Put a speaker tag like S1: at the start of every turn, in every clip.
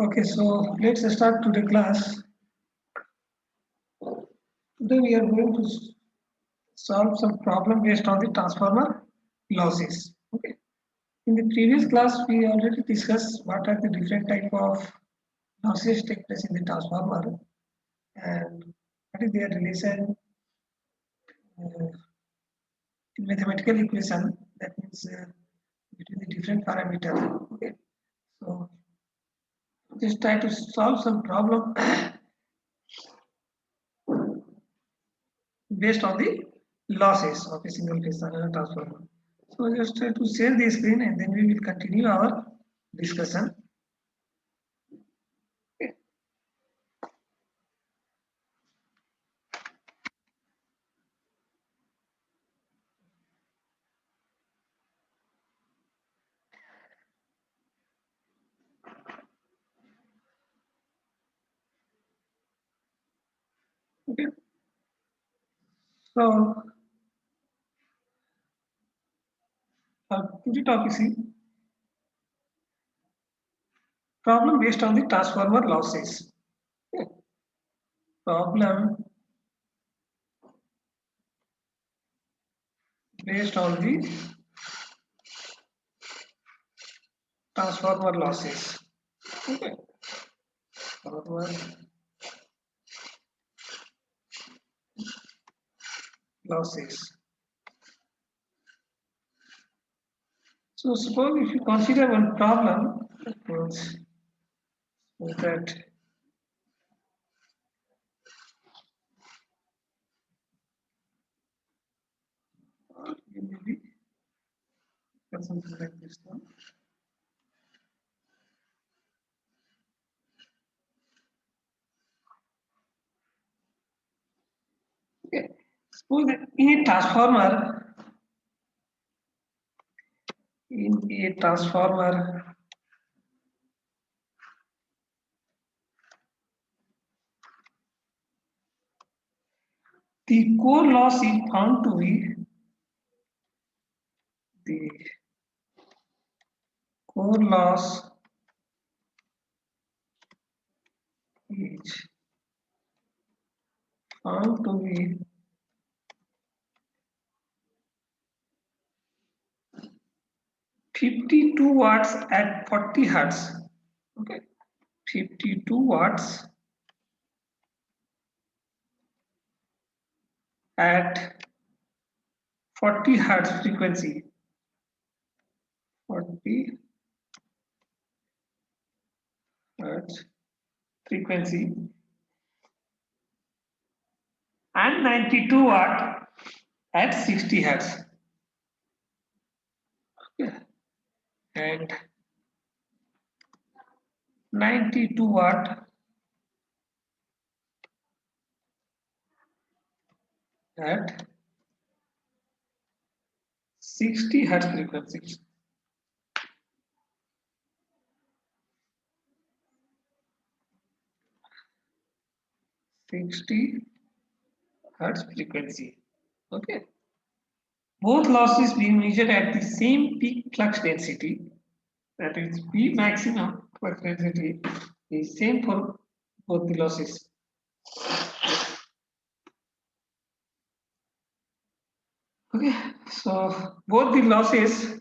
S1: Okay, so let's start today class. Today we are going to solve some problem based on the transformer losses. Okay. In the previous class, we already discussed what are the different type of losses take place in the transformer and what is their relation uh, in mathematical equation. That means between the different parameters. Okay. So just try to solve some problem based on the losses of a single phase transformer. So just try to share the screen and then we will continue our discussion. Okay. Okay. So to the topic C, problem based on the transformer losses. Okay. Problem based on the transformer losses. Okay. Transformer losses. So suppose if you consider one problem that maybe something like this one. Okay. Suppose that in a transformer, the core loss is found to be the core loss is found to be 52 watts at 40 hertz. Okay, 52 watts at 40 hertz frequency. 40 hertz frequency and 92 watt at 60 hertz. Okay. And 92 watt at 60 hertz frequency. 60 hertz frequency. Okay. Both losses being measured at the same peak flux density, that is P maximum flux density, is same for both the losses. Okay, so both the losses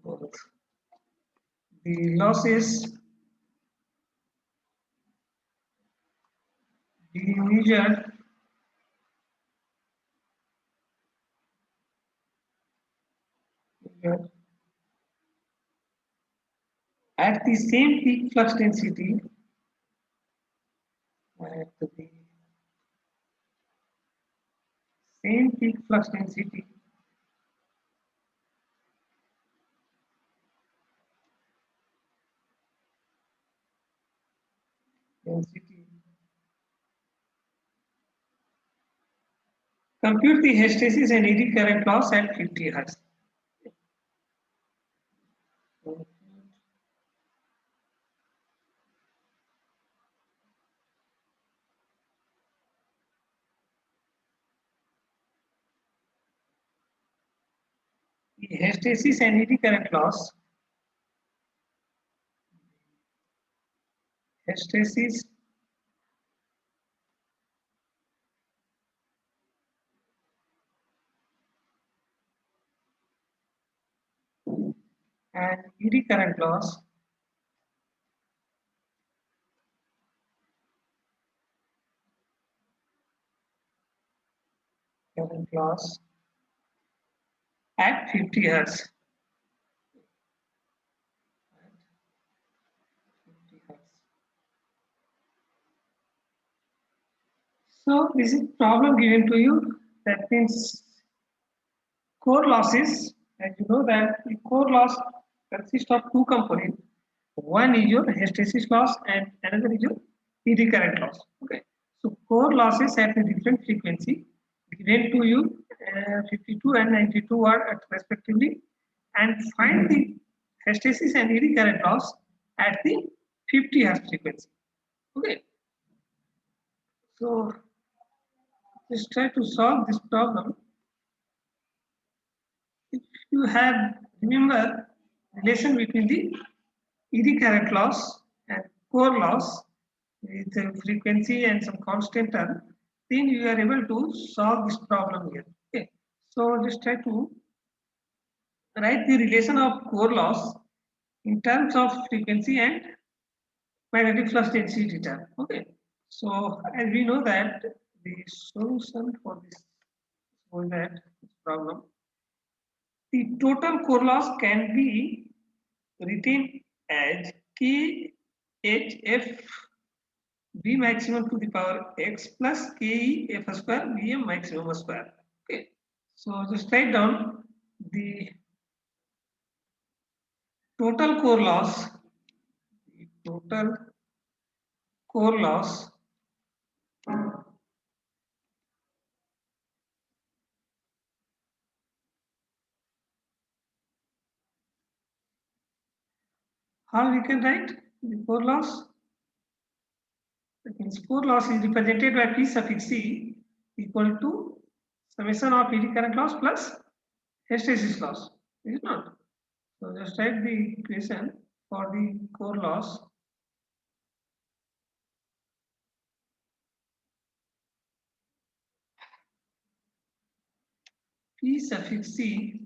S1: both the losses being measured at the same peak flux density at the same peak flux density density. Compute the hysteresis and eddy current loss at 50 hertz. hysteresis and eddy current loss. Hysteresis and eddy current loss at 50 Hertz. So this is problem given to you. That means core losses, and you know that the core loss consists of two components. One is your hysteresis loss and another is your eddy current loss. Okay. So core losses at a different frequency given to you 52 and 92 watt respectively, and find the hysteresis and eddy current loss at the 50 Hertz frequency. Okay. So let's try to solve this problem. If you have remember relation between the eddy current loss and core loss with frequency and some constant term, then you are able to solve this problem here. Okay, so just try to write the relation of core loss in terms of frequency and magnetic flux density term. Okay, so as we know that the solution for this problem, the total core loss can be written as KHF V maximum to the power x plus Ke F square Vm maximum square. Okay, so just write down the total core loss. The total core loss how we can write the core loss? That means core loss is represented by P suffix C equal to summation of eddy current loss plus hysteresis loss. Is it not? So just write the equation for the core loss. P suffix C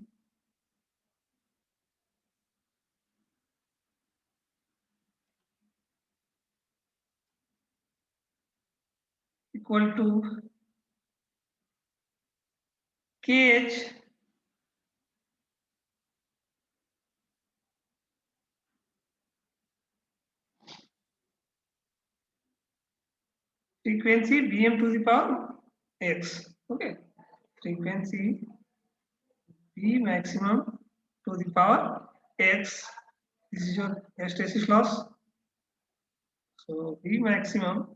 S1: equal to KH frequency Vm to the power x. Okay, frequency V maximum to the power x. This is your hysteresis loss. So V maximum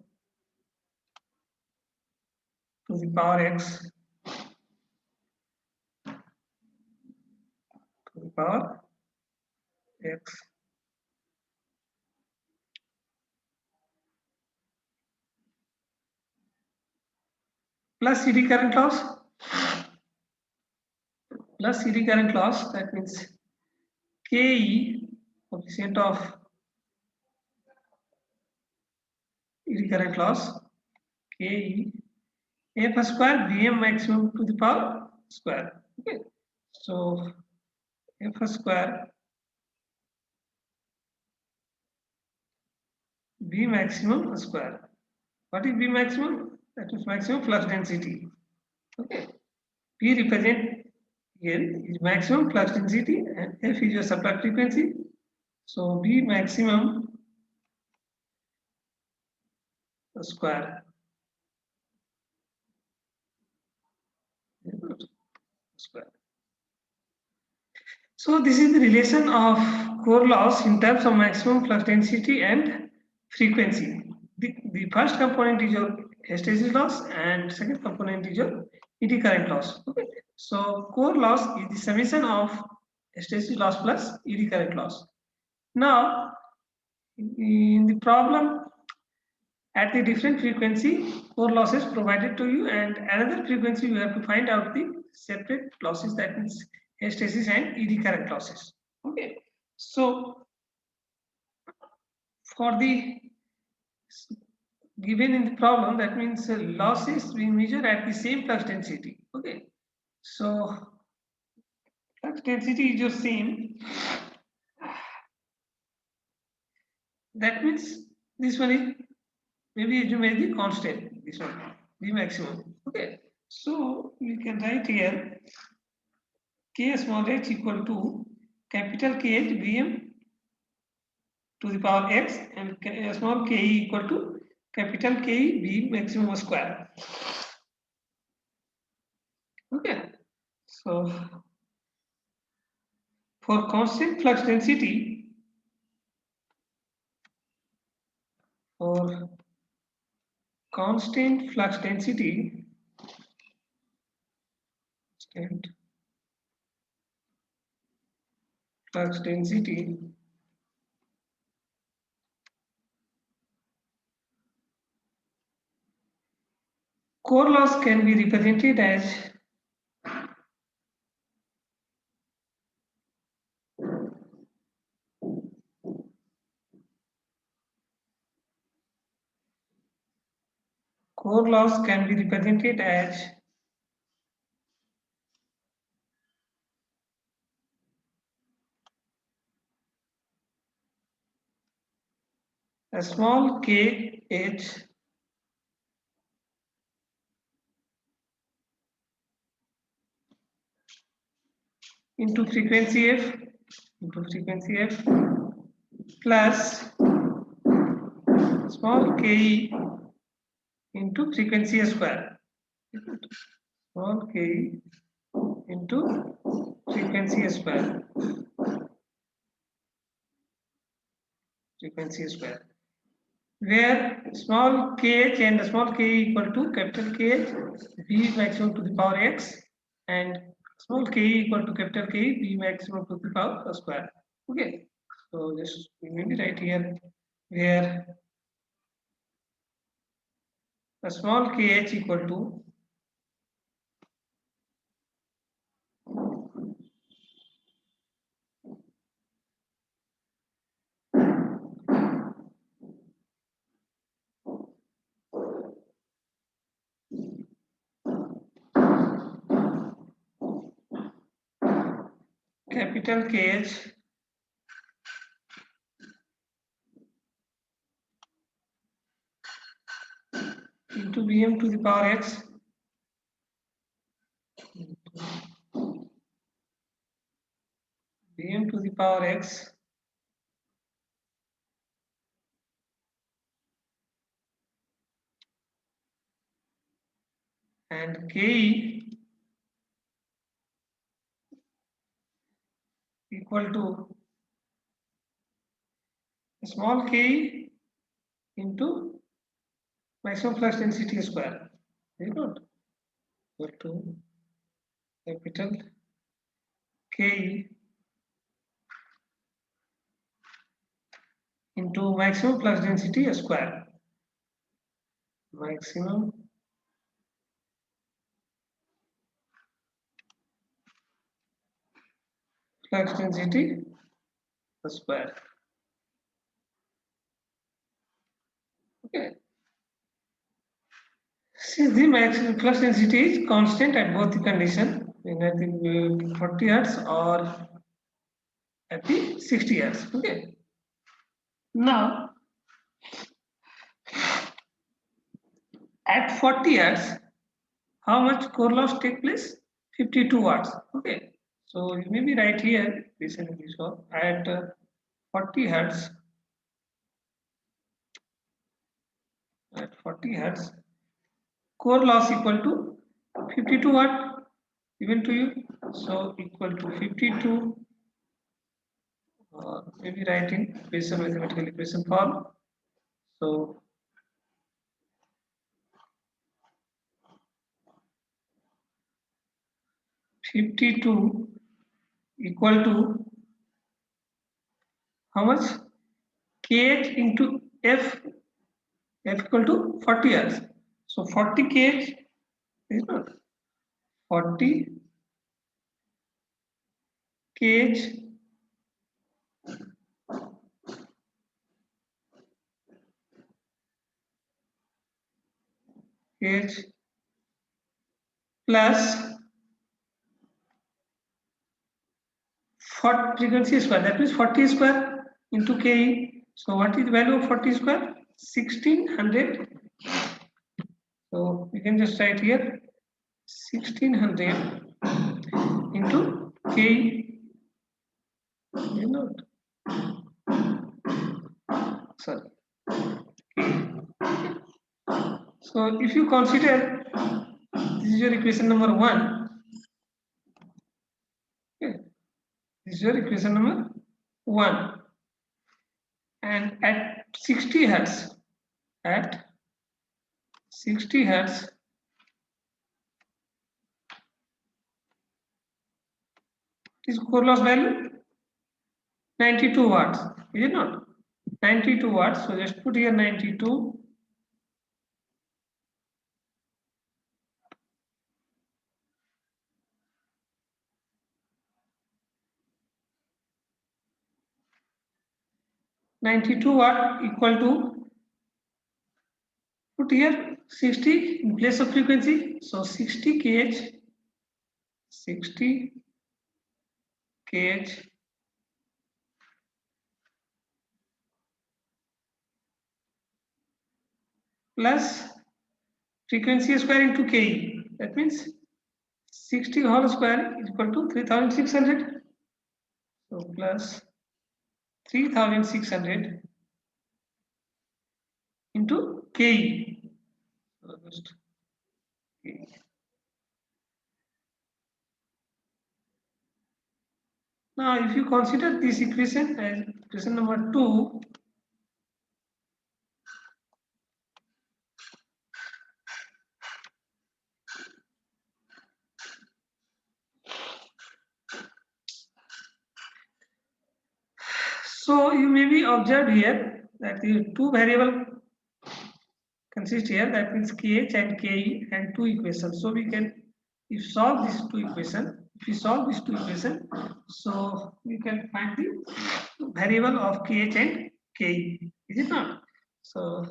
S1: to the power x to the power x plus eddy current loss, that means Ke coefficient of eddy current loss Ke F square Vm maximum to the power square. Okay, so F square V maximum square. What is V maximum? That is maximum flux density. Okay, P represent here is maximum flux density and F is your supply frequency. So V maximum square. Square. So this is the relation of core loss in terms of maximum flux density and frequency. The first component is your hysteresis loss and second component is your eddy current loss. Okay. So core loss is the summation of hysteresis loss plus eddy current loss. Now in the problem at the different frequency core losses provided to you and another frequency you have to find out the separate losses, that means hysteresis and eddy current losses. Okay, so for the given in the problem, that means losses we measure at the same flux density. Okay, so flux density is your same. That means this one is maybe you made the constant. This one the maximum. Okay, so you can write here k small h equal to capital Kh Vm to the power x and small ke equal to capital Ke V maximum square. Okay, so for constant flux density, for constant flux density, constant flux density, core loss can be represented as core loss can be represented as a small kh into frequency f plus small ke into frequency square. Small ke into frequency square. Frequency square. Where small kh and small k equal to capital Kh V maximum to the power x and small k equal to capital K V maximum to the power square. Okay, so just maybe right here where a small kh equal to capital Kh into Vm to the power x Vm to the power x and Ke equal to small k into maximum flux density square. Very good. Equal to capital K into maximum flux density square. Maximum flux density square. Okay. Since the maximum flux density is constant at both the condition, in at the 40 hertz or at the 60 hertz. Okay. Now, at 40 hertz, how much core loss take place? 52 watts. Okay. So you may be right here. Listen this one. At 40 hertz, core loss equal to 52 watt given to you. So equal to 52. Maybe write in basic mathematical equation form. So 52 equal to how much? Kh into F equal to 40 hertz. So 40 kh is not 40 kh plus 40 frequency square, that means 40 square into Ke. So what is the value of 40 square? 1600. So we can just write here 1600 into Ke. You know, sorry. So if you consider this is your equation number 1. Okay. This is your equation number 1. And at 60 hertz, at 60 hertz, is core loss value 92 watts, is it not? 92 watts. So just put here 92. Watt equal to, put here 60 in place of frequency. So 60 kh, 60 kh plus frequency square into Ke. That means 60 whole square is equal to 3600. So plus 3600 into Ke. So just Ke. Now if you consider this equation as equation number 2, so you may be observed here that the two variable consist here, that means kh and ke, and two equations. So we can, if solve these two equation, if we solve these two equation, so we can find the variable of kh and ke, is it not? So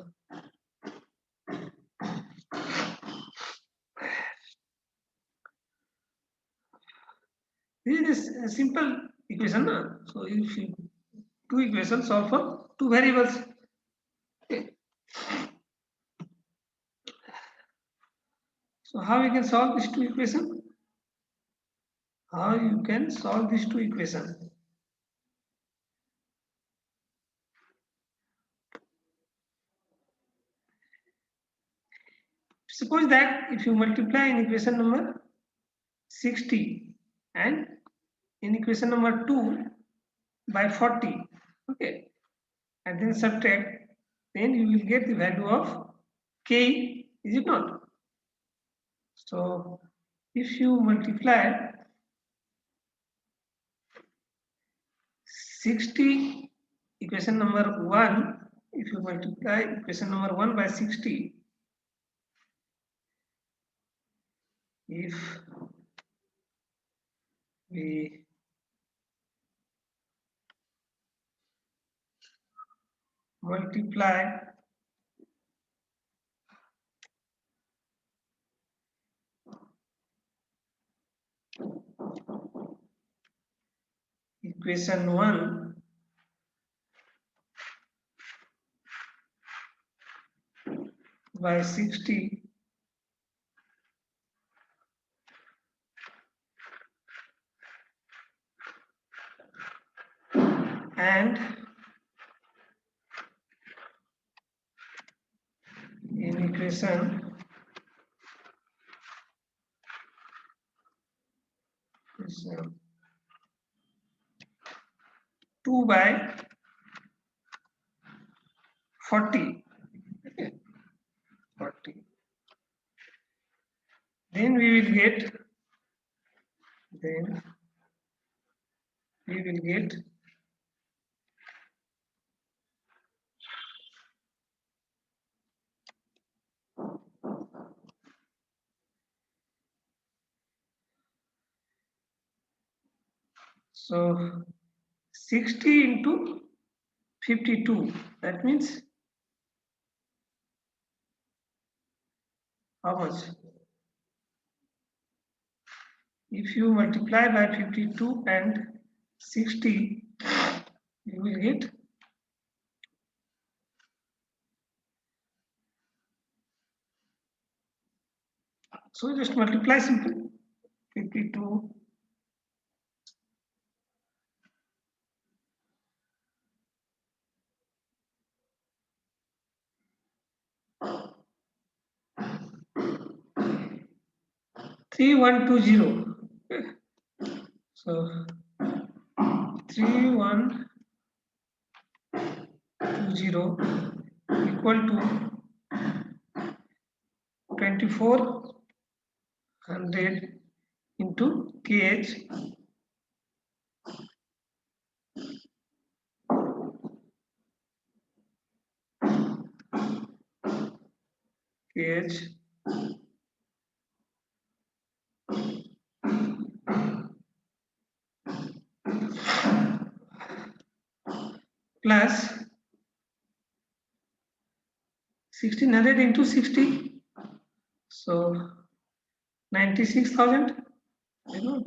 S1: this is a simple equation, na? So if you two equations solve for two variables. Okay. So how we can solve these two equations? How you can solve these two equations? Suppose that if you multiply in equation number 60 and in equation number 2 by 40, okay, and then subtract, then you will get the value of k, is it not? So if you multiply 60 equation number 1, if you multiply equation number 1 by 60, if we multiply equation 1 by 60, and in equation 2 by 40, okay, 40, then we will get So 60 into 52, that means how much? If you multiply by 52 and 60, you will get so just multiply simple 52 3120. Okay. So 3120 equal to 2400 into kh kh plus 1600 into 60, so 96,000. I know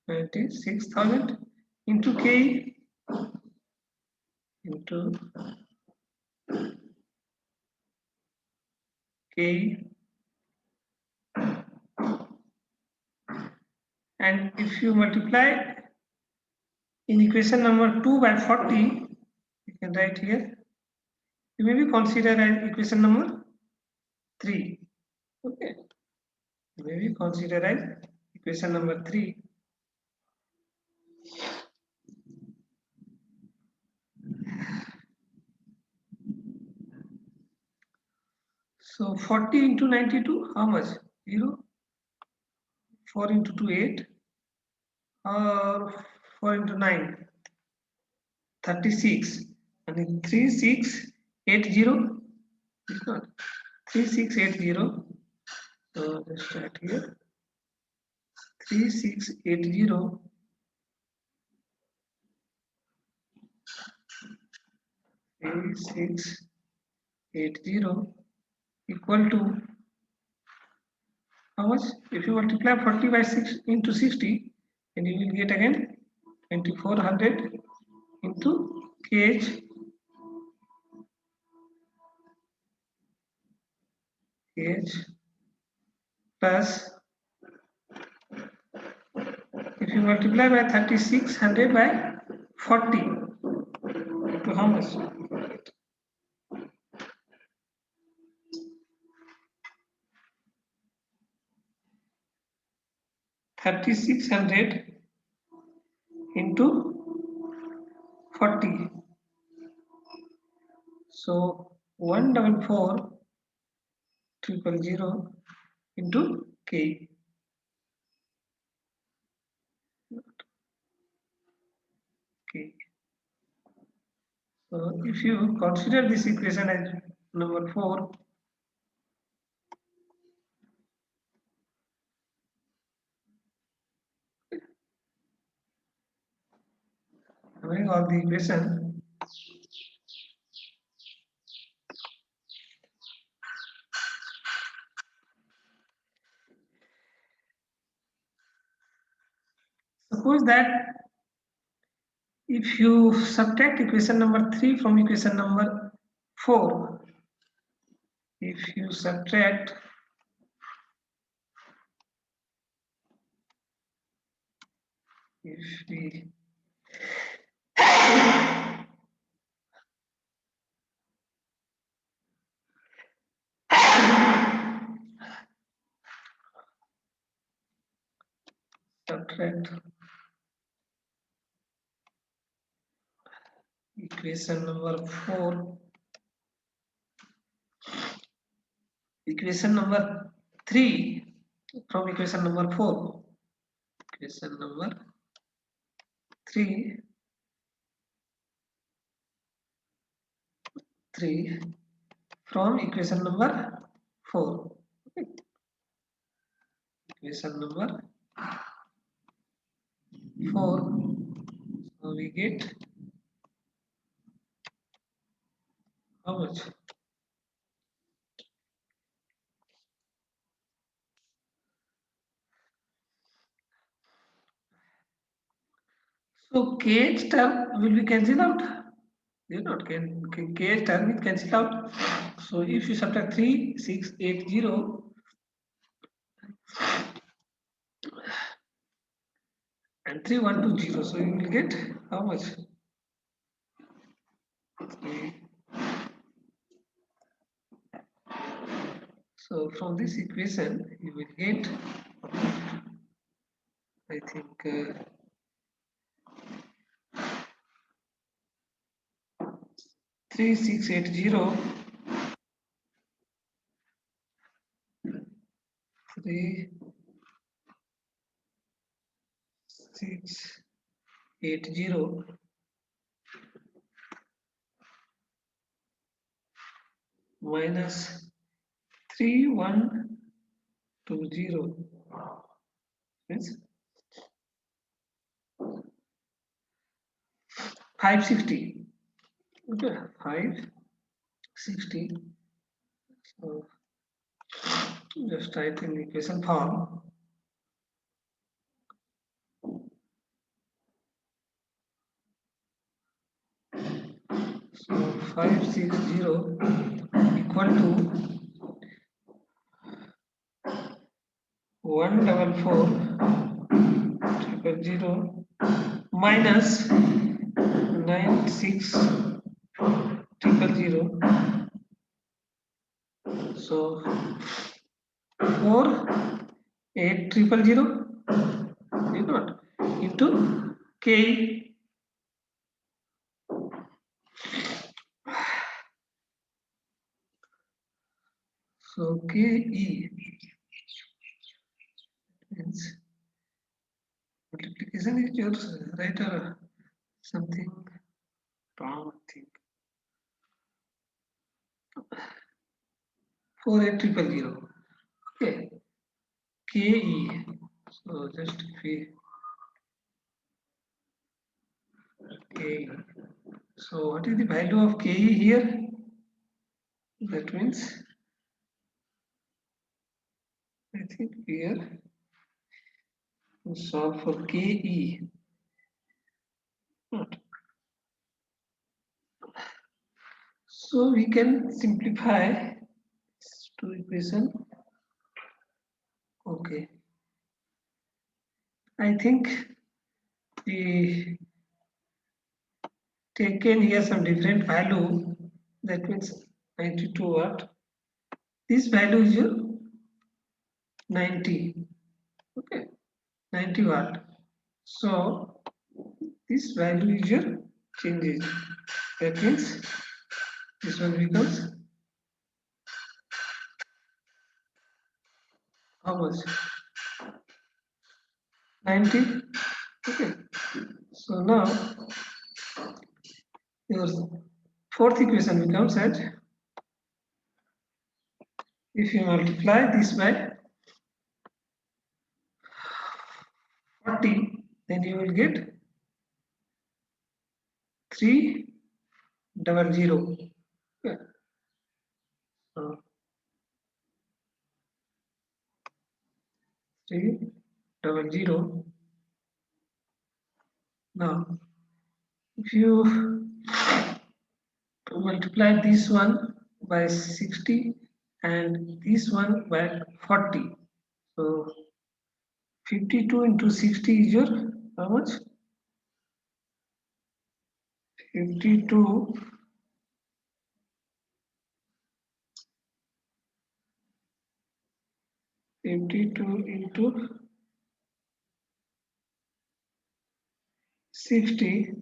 S1: 96,000 into k into k, and if you multiply in equation number 2 by 40, you can write here, you may be consider as equation number 3. Okay, you may be consider as equation number 3. So 40 into 92, how much? 0. 4 into 2, 8. Or 4 into 9, 36. And in 3680, it's not 3680. So let's write here 3680 3680 equal to how much? If you multiply 40 by 6 into 60, then you will get again 2400 into kh plus, if you multiply by 3600 by 40, to how much? 3600 into 40. So 144,000 into k. Okay. So if you consider this equation as number 4, having all the equation, suppose that if you subtract equation number 3 from equation number 4, if you subtract if we subtract equation number 4, equation number 3 from equation number 4, equation number 3 from equation number 4. Okay. Equation number 4. So we get how much? So kh term will be cancelled out. You know, kh term is cancelled out. So if you subtract 3680 and 3120, so you will get how much? So from this equation, you will get, I think, 3680 3680 minus 3120 means 560. Okay, 560. So just write in the equation form. So 560 equal to 144 minus 96 so 48 is not into k. So ke means multiplication is yours, right, or something wrong, I think. 48000. Okay, ke. So just we ke. So what is the value of ke here? That means I think here we solve for ke. So we can simplify this to equation. Okay, I think we taken here some different value. That means 92 watt. This value is your 90. Okay, 90 watt. So this value is your changes. That means this one becomes how much? 90. Okay. So now your fourth equation becomes as if you multiply this by 40, then you will get 300. Okay. So 300. Now, if you multiply this one by 60 and this one by 40, so 52 into 60 is your how much? 52 into 60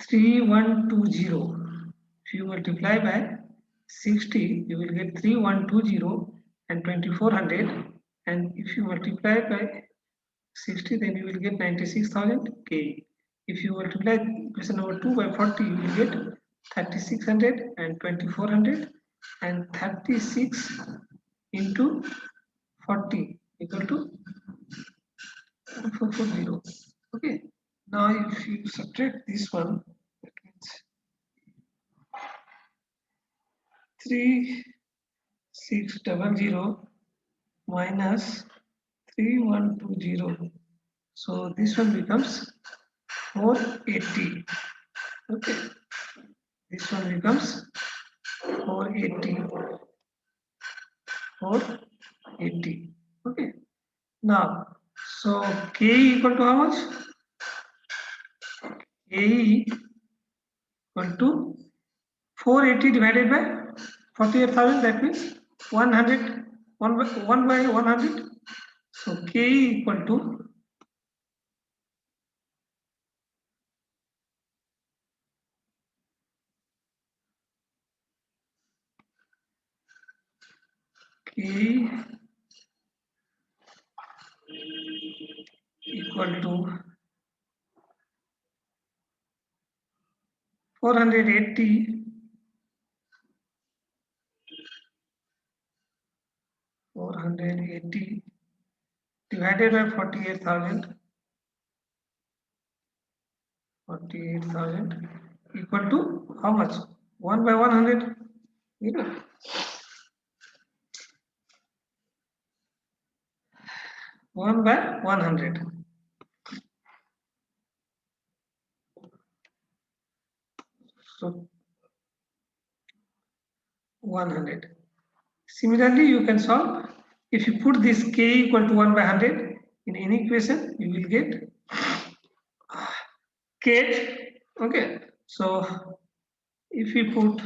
S1: 3120. If you multiply by 60, you will get 3120 and 2400. And if you multiply by 60, then you will get 96,000 K. If you multiply question number 2 by 40, you will get 3600 and 2400 and 36 into 40 equal to 440. Okay. Now if you subtract this one, that means 3600 minus 3120. So this one becomes 480. Okay. This one becomes 480. 480. Okay. Now, so K equal to how much? K equal to 480 divided by 48,000. That means 100. 1 by 100. So K equal to K equal to 480 divided by 48,000 equal to how much? 1 by 100. You know, 1 by 100. So 100. Similarly, you can solve. If you put this K equal to 1 by 100 in any equation, you will get K. Okay. So if we put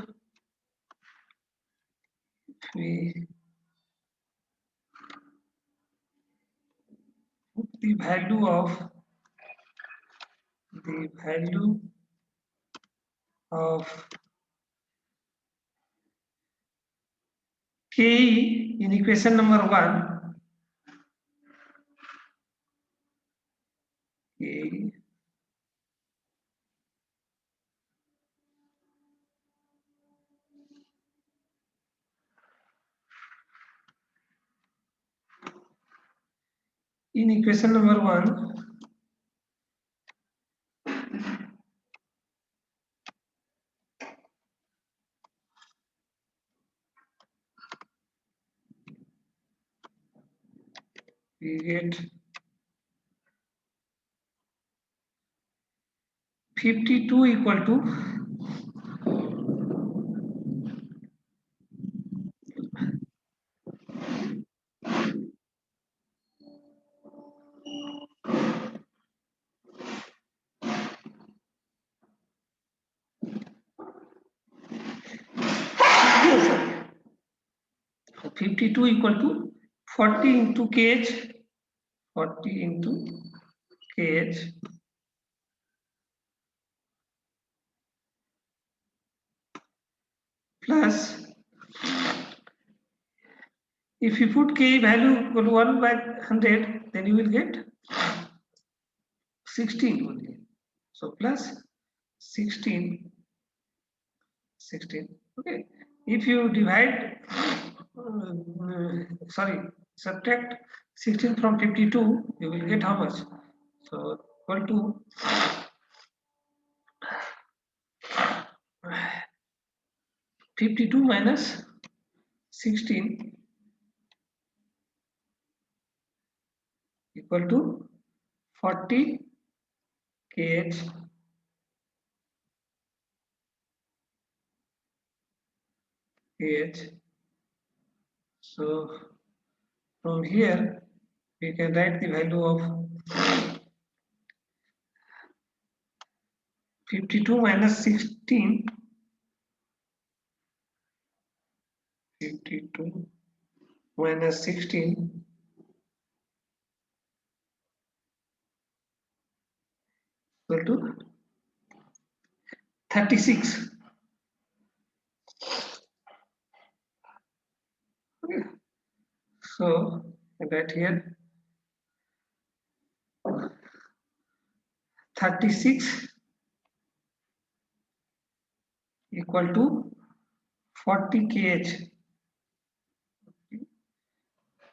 S1: the value of K in equation number 1, K in equation number 1, we get 52 equal to 52 equal to 40 into kh, 40 into kh plus, if you put k value equal to 1 by 100, then you will get 16 only. So plus 16. Okay. If you divide, subtract 16 from 52, you will get how much? So equal to 52 minus 16 equal to 40 kh So from here we can write the value of 52 minus 16, 52 minus 16 equal to 36. Okay. So that here 36 equal to 40 kh.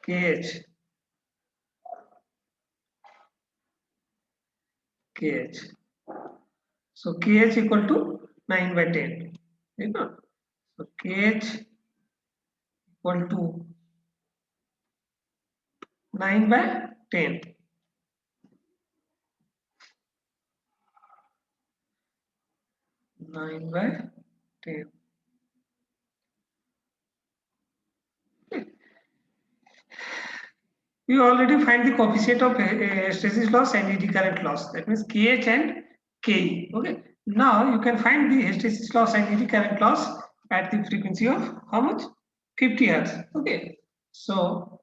S1: kh kh. So kh equal to 9 by 10. You know? So kh equal to 9 by 10. 9 by 10. We already find the coefficient of hysteresis loss and eddy current loss. That means kh and ke. Okay. Now you can find the hysteresis loss and eddy current loss at the frequency of how much? 50 hertz. Okay. So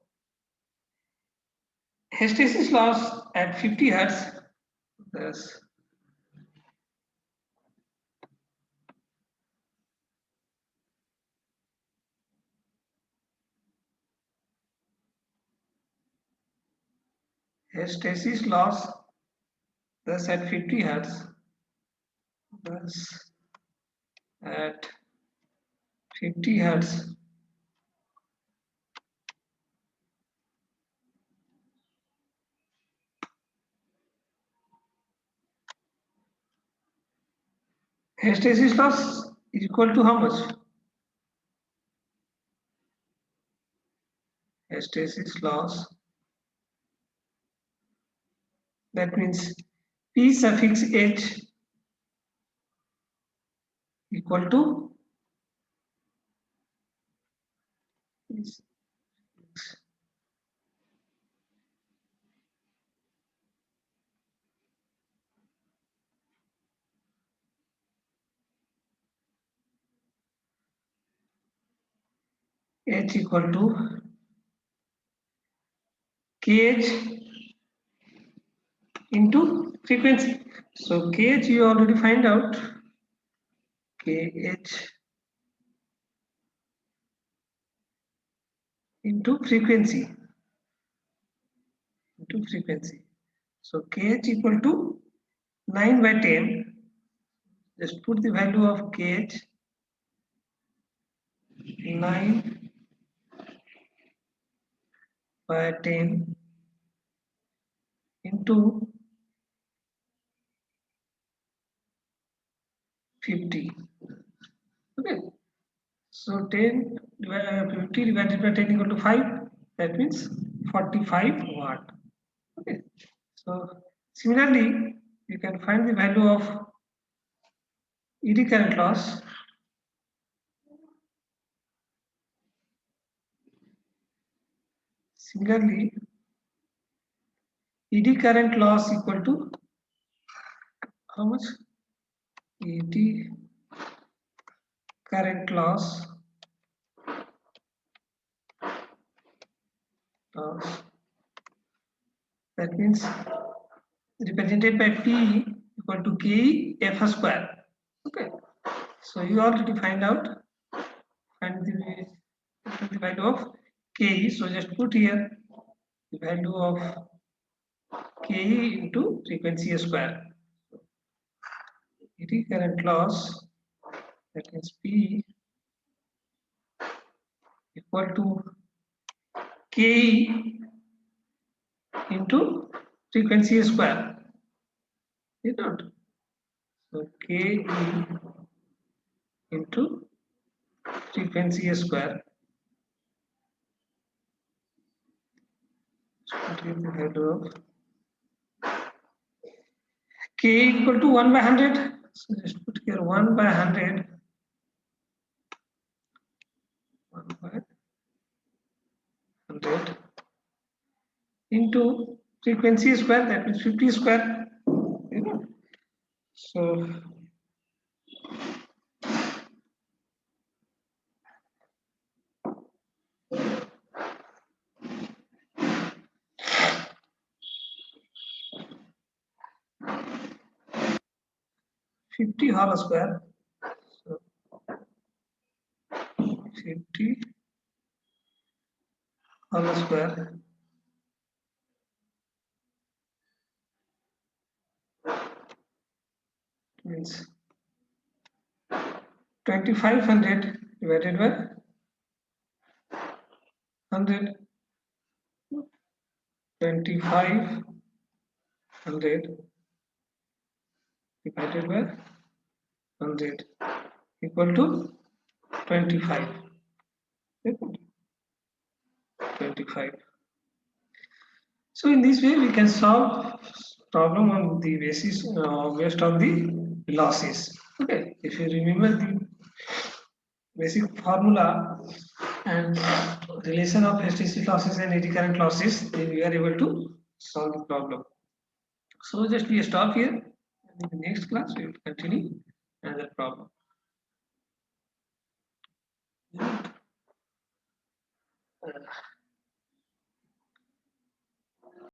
S1: hysteresis loss at 50 hertz. Thus, hysteresis loss thus at 50 hertz. Thus at 50 hertz. Hysteresis loss is equal to how much? Hysteresis loss, that means P suffix H equal to H equal to KH into frequency. So KH you already find out. KH into frequency. So KH equal to 9 by 10. Just put the value of KH 9 by 10 into 50. Okay. So 50 divided by 10 equal to 5. That means 45 watt. Okay. So similarly, you can find the value of eddy current loss. Similarly, eddy current loss equal to how much? Eddy current loss that means represented by P equal to K F square. Okay. So you already find the value of K. So just put here the value of K into frequency square. Eddy current loss, that means P equal to K into frequency square. Is not? So K into frequency square. So put here the value of K equal to 1 by 100. So just put here 1 by 100. 1 by 100 into frequency square, that means 50 square. You know? So 50 whole square. So 50 whole square means 2500 divided by 100. 2500 divided by 100 equal to 25. 25. So in this way we can solve problem on the basis based on the losses. Okay, if you remember the basic formula and relation of HTC losses and eddy current losses, then we are able to solve the problem. So just we stop here, and in the next class we will continue another problem.